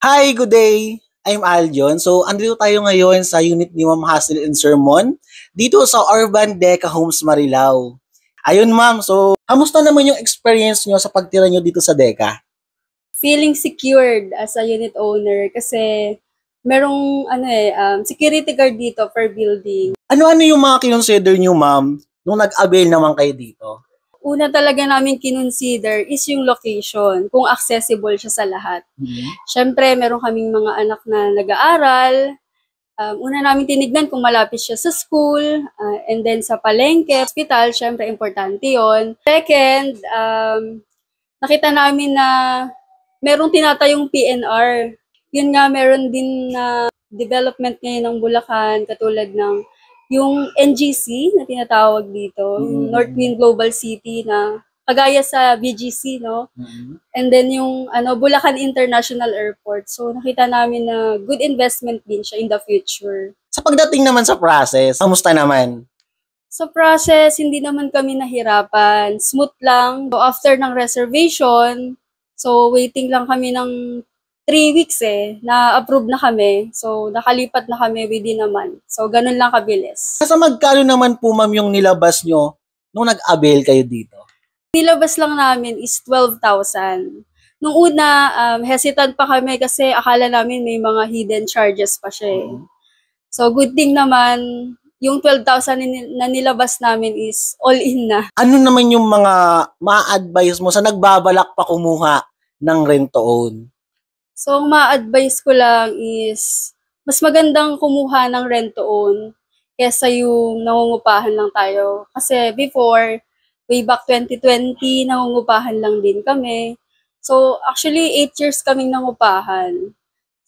Hi, good day. I'm Aljon. So, andito tayo ngayon sa unit ni Ma'am Hazel and Sermon dito sa Urban Deca Homes Marilao. Ayun, ma'am. So, kamusta naman yung experience nyo sa pagtira nyo dito sa Deca? Feeling secured as a unit owner kasi merong security guard dito per building. Ano-ano yung mga kinonsider nyo, ma'am, nung nag-avail naman kayo dito? Una talaga namin kinonsider is yung location, kung accessible siya sa lahat. Siyempre, meron kaming mga anak na nag-aaral. Una namin tinignan kung malapit siya sa school, and then sa palengke, hospital, siyempre importante yon. Second, nakita namin na merong tinatayong PNR. Yun nga, meron din na development ngayon ng Bulacan, katulad ng yung NGC na tinatawag dito, yung North Wind Global City na kagaya sa BGC, no? And then yung Bulacan International Airport. So nakita namin na good investment din siya in the future. Sa pagdating naman sa process, kamusta naman? Sa process, hindi naman kami nahirapan. Smooth lang. So after ng reservation, so waiting lang kami ng 3 weeks na-approve na kami. So, nakalipat na kami within a month. So, ganun lang kabilis. Sa magkano naman po, ma'am, yung nilabas nyo nung nag-avail kayo dito? Nilabas lang namin is 12,000. Nung una, hesitant pa kami kasi akala namin may mga hidden charges pa siya. So, good thing naman, yung 12,000 na nilabas namin is all-in na. Ano naman yung mga ma-advise mo sa nagbabalak pa kumuha ng rent-to-own? So, ang ma-advise ko lang is, mas magandang kumuha ng rent-to-own kesa yung nangungupahan lang tayo. Kasi before, way back 2020, nangungupahan lang din kami. So, actually, 8 years kaming nangupahan.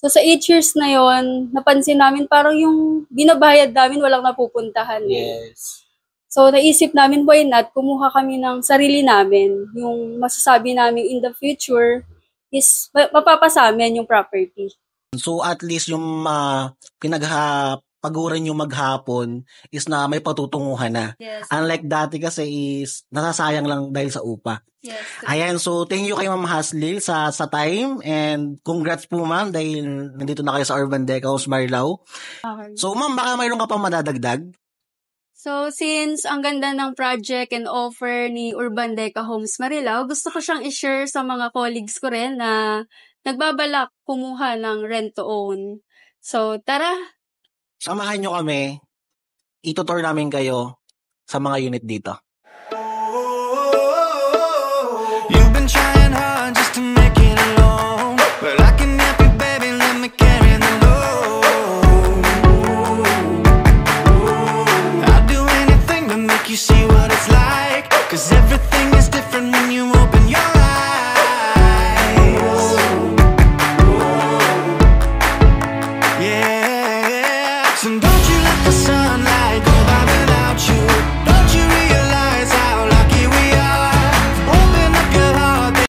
So, sa 8 years na yon, napansin namin parang yung binabayad namin walang napupuntahan. Yes. So, naisip namin, why not, kumuha kami ng sarili namin. Yung masasabi namin in the future, is mapapasamin yung property. So at least yung pinagpaguran nyo maghapon is na may patutunguhan na. Yes. Unlike dati kasi is nasasayang lang dahil sa upa. Yes. Ayan, so thank you kay Ma'am Haslil sa time and congrats po ma'am dahil nandito na kayo sa Urban Deca Homes Marilao. Okay. So ma'am, baka mayroon ka pang madadagdag? So, since ang ganda ng project and offer ni Urban Deca Homes Marilao, gusto ko siyang i-share sa mga colleagues ko rin na nagbabalak kumuha ng rent-to-own. So, tara! Samahan nyo kami, itutour namin kayo sa mga unit dito.